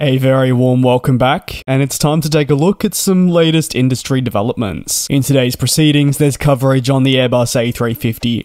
A very warm welcome back, and it's time to take a look at some latest industry developments. In today's proceedings, there's coverage on the Airbus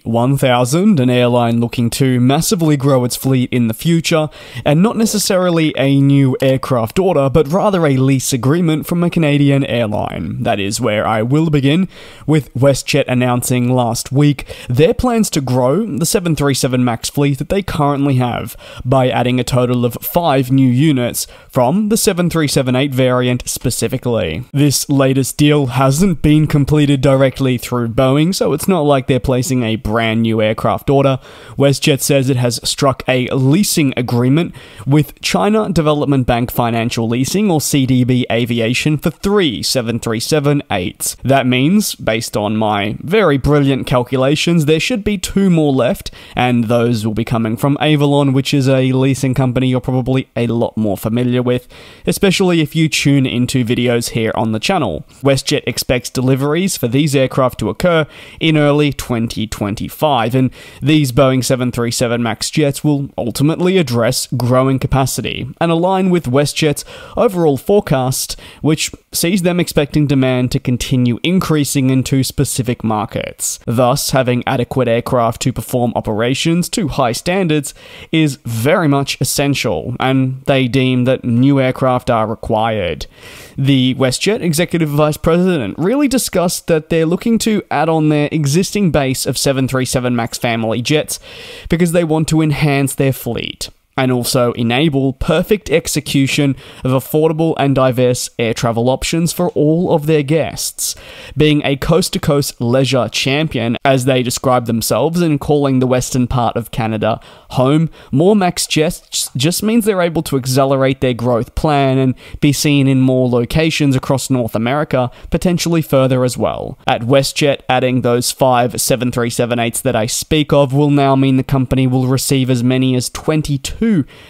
A350-1000, an airline looking to massively grow its fleet in the future, and not necessarily a new aircraft order, but rather a lease agreement from a Canadian airline. That is where I will begin, with WestJet announcing last week their plans to grow the 737 MAX fleet that they currently have, by adding a total of 5 new units from the 737-8 variant specifically. This latest deal hasn't been completed directly through Boeing, so it's not like they're placing a brand new aircraft order. WestJet says it has struck a leasing agreement with China Development Bank Financial Leasing, or CDB Aviation, for 3 737-8s. That means, based on my very brilliant calculations, there should be 2 more left, and those will be coming from Aviation, which is a leasing company you're probably a lot more familiar with, especially if you tune into videos here on the channel. WestJet expects deliveries for these aircraft to occur in early 2025, and these Boeing 737 MAX jets will ultimately address growing capacity and align with WestJet's overall forecast, which sees them expecting demand to continue increasing into specific markets. Thus, having adequate aircraft to perform operations to high standards is very much essential, and they deem that new aircraft are required. The WestJet Executive Vice President really discussed that they're looking to add on their existing base of 737 MAX family jets because they want to enhance their fleet and also enable perfect execution of affordable and diverse air travel options for all of their guests. Being a coast-to-coast leisure champion, as they describe themselves, and calling the western part of Canada home, more MAX jets just means they're able to accelerate their growth plan and be seen in more locations across North America, potentially further as well. At WestJet, adding those 5 737-8s that I speak of will now mean the company will receive as many as 22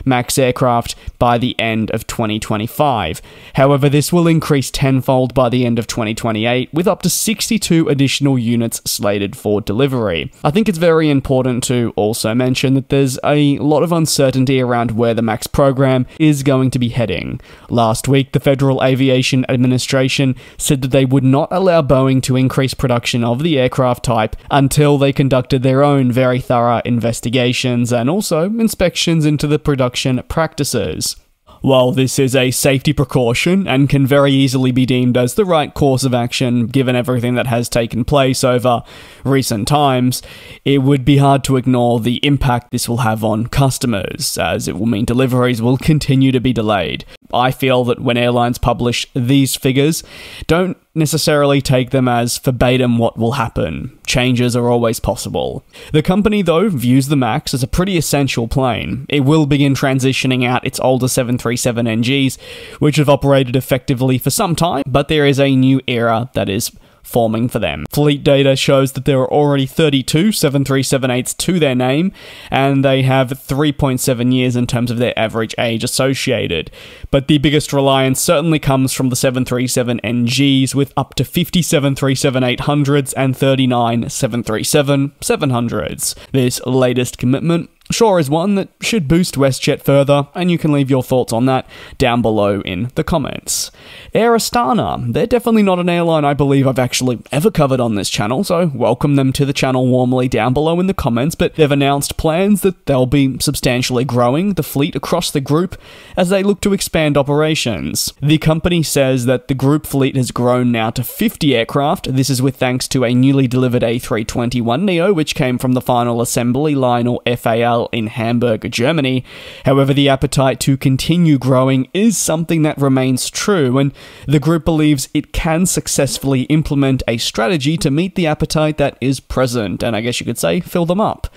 MAX aircraft by the end of 2025. However, this will increase tenfold by the end of 2028, with up to 62 additional units slated for delivery. I think it's very important to also mention that there's a lot of uncertainty around where the MAX program is going to be heading. Last week, the Federal Aviation Administration said that they would not allow Boeing to increase production of the aircraft type until they conducted their own very thorough investigations and also inspections into the production practices. While this is a safety precaution and can very easily be deemed as the right course of action given everything that has taken place over recent times, it would be hard to ignore the impact this will have on customers, as it will mean deliveries will continue to be delayed. I feel that when airlines publish these figures, don't necessarily take them as verbatim what will happen. Changes are always possible. The company, though, views the MAX as a pretty essential plane. It will begin transitioning out its older 737NGs, which have operated effectively for some time, but there is a new era that is forming for them. Fleet data shows that there are already 32 737-8s to their name, and they have 3.7 years in terms of their average age associated. But the biggest reliance certainly comes from the 737NGs, with up to 50 737-800s and 39 737-700s. This latest commitment sure is one that should boost WestJet further, and you can leave your thoughts on that down below in the comments. Air Astana, they're definitely not an airline I believe I've actually ever covered on this channel, so welcome them to the channel warmly down below in the comments, but they've announced plans that they'll be substantially growing the fleet across the group as they look to expand operations. The company says that the group fleet has grown now to 50 aircraft. This is with thanks to a newly delivered A321neo, which came from the final assembly line, or FAL, in Hamburg, Germany. However, the appetite to continue growing is something that remains true, and the group believes it can successfully implement a strategy to meet the appetite that is present, and I guess you could say, fill them up.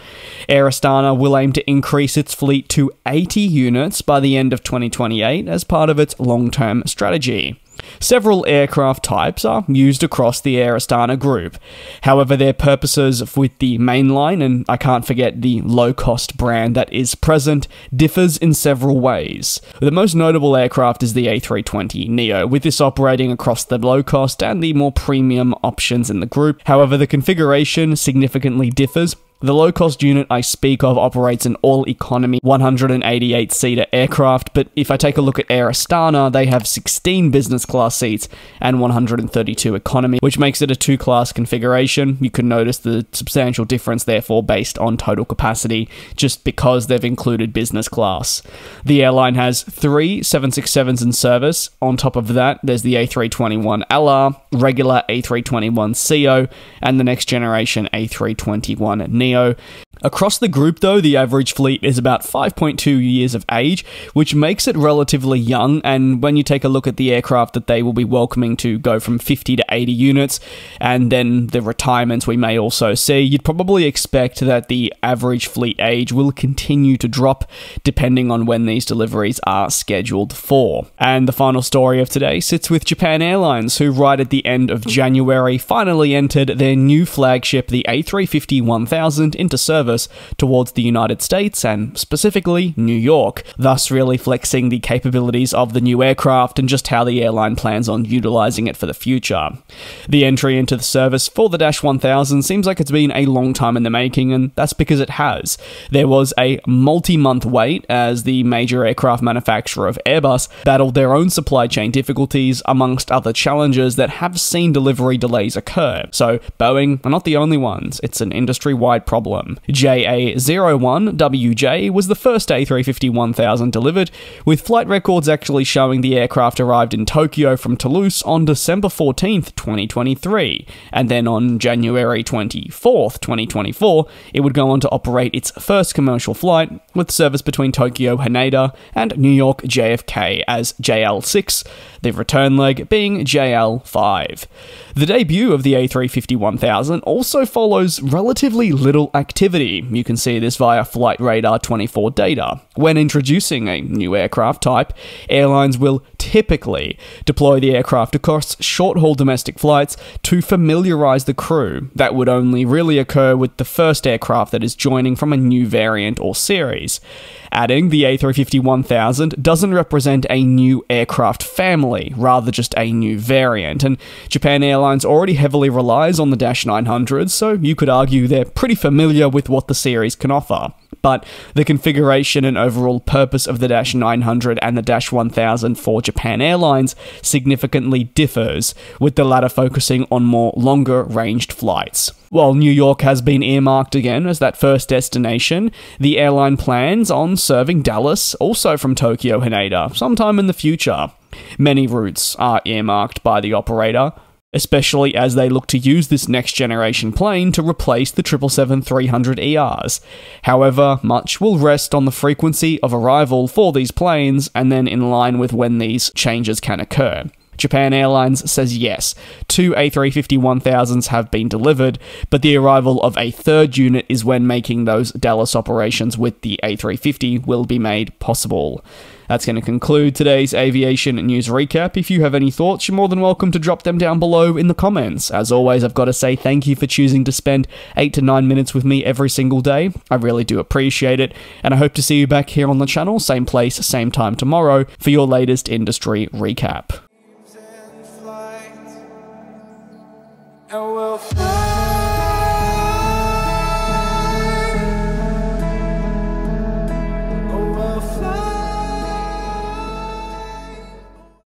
Air Astana will aim to increase its fleet to 80 units by the end of 2028 as part of its long-term strategy. Several aircraft types are used across the Air Astana group. However, their purposes with the mainline, and I can't forget the low-cost brand that is present, differs in several ways. The most notable aircraft is the A320neo, with this operating across the low-cost and the more premium options in the group. However, the configuration significantly differs The low-cost unit I speak of operates an all-economy 188-seater aircraft, but if I take a look at Air Astana, they have 16 business class seats and 132 economy, which makes it a two-class configuration. You can notice the substantial difference, therefore, based on total capacity, just because they've included business class. The airline has 3 767s in service. On top of that, there's the A321LR, regular A321CO, and the next generation A321neo. Across the group, though, the average fleet is about 5.2 years of age, which makes it relatively young, and when you take a look at the aircraft that they will be welcoming to go from 50 to 80 units, and then the retirements we may also see, you'd probably expect that the average fleet age will continue to drop depending on when these deliveries are scheduled for. And the final story of today sits with Japan Airlines, who right at the end of January finally entered their new flagship, the A350-1000, into service towards the United States and specifically New York, thus really flexing the capabilities of the new aircraft and just how the airline plans on utilizing it for the future. The entry into the service for the Dash 1000 seems like it's been a long time in the making, and that's because it has. There was a multi-month wait as the major aircraft manufacturer of Airbus battled their own supply chain difficulties amongst other challenges that have seen delivery delays occur. So Boeing are not the only ones, it's an industry-wide problem. JA01WJ was the first A350-1000 delivered, with flight records actually showing the aircraft arrived in Tokyo from Toulouse on December 14th, 2023, and then on January 24th, 2024, it would go on to operate its first commercial flight, with service between Tokyo Haneda and New York JFK as JL6, the return leg being JL5. The debut of the A350-1000 also follows relatively little activity. You can see this via Flight Radar 24 data. When introducing a new aircraft type, airlines will typically deploy the aircraft across short-haul domestic flights to familiarize the crew. That would only really occur with the first aircraft that is joining from a new variant or series. Adding the A350-1000 doesn't represent a new aircraft family, rather just a new variant, and Japan Airlines already heavily relies on the Dash 900, so you could argue they're pretty familiar with what the series can offer. But the configuration and overall purpose of the Dash 900 and the Dash 1000 for Japan Airlines significantly differs, with the latter focusing on more longer-ranged flights. While New York has been earmarked again as that first destination, the airline plans on serving Dallas, also from Tokyo Haneda, sometime in the future. Many routes are earmarked by the operator, especially as they look to use this next-generation plane to replace the 777-300ERs. However, much will rest on the frequency of arrival for these planes, and then in line with when these changes can occur. Japan Airlines says yes, 2 A350-1000s have been delivered, but the arrival of a third unit is when making those Dallas operations with the A350 will be made possible. That's going to conclude today's aviation news recap. If you have any thoughts, you're more than welcome to drop them down below in the comments. As always, I've got to say thank you for choosing to spend 8 to 9 minutes with me every single day. I really do appreciate it, and I hope to see you back here on the channel, same place, same time tomorrow, for your latest industry recap. And we'll fly.